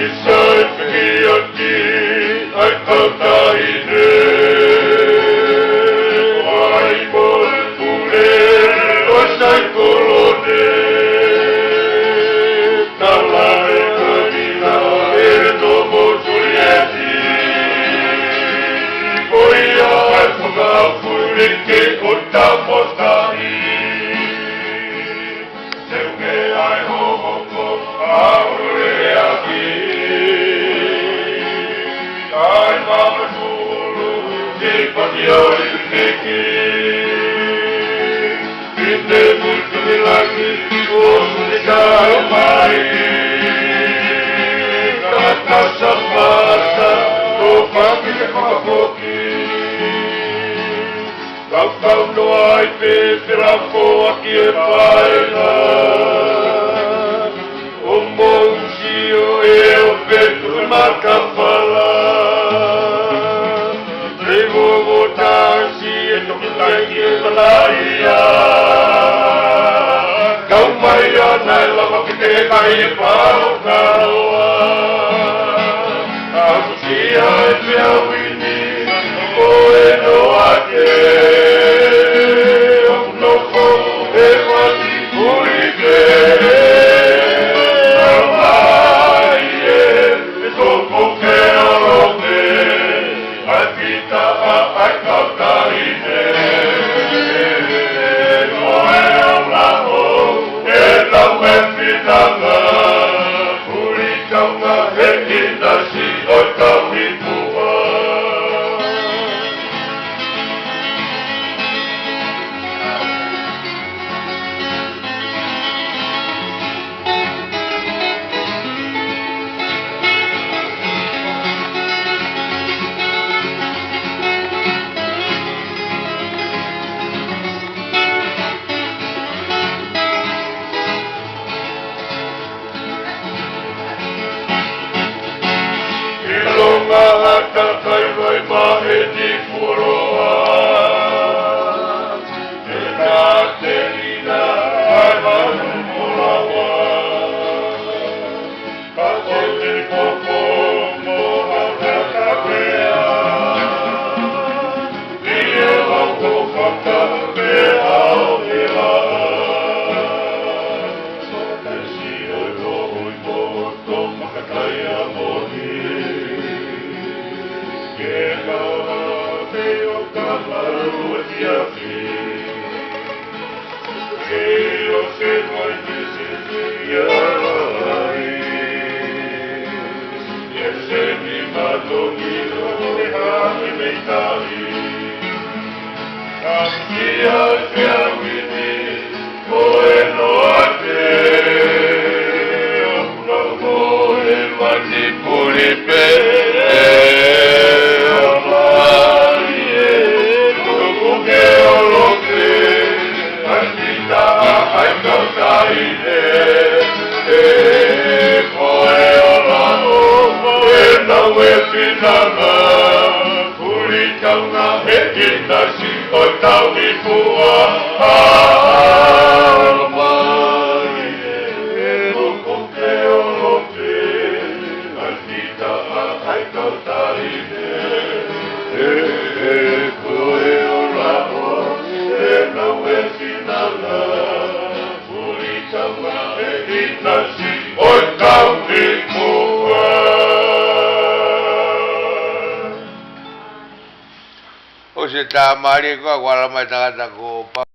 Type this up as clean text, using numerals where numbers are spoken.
Isa'y pagiyaki ay kautaine. Ay pulpulir osa'y kolone. Talay kanila ito mo sulyeti. Kuya ay pagkakulit kay utapos tahi. Seuge ay hohoko aureaki. Ay mamasulu di pagyorin niki. Pinde mulkini lagi usay mai. Kakasapasa upang ikapapoki. Kau doai pepirapo aki paina. Umong sio eu petu makapala. Devo votansi itu lagi belaya. Kau maya nai lama kita kai pau kawa. Aku siap biawini koe doake. Usita mari ko wala may takata ko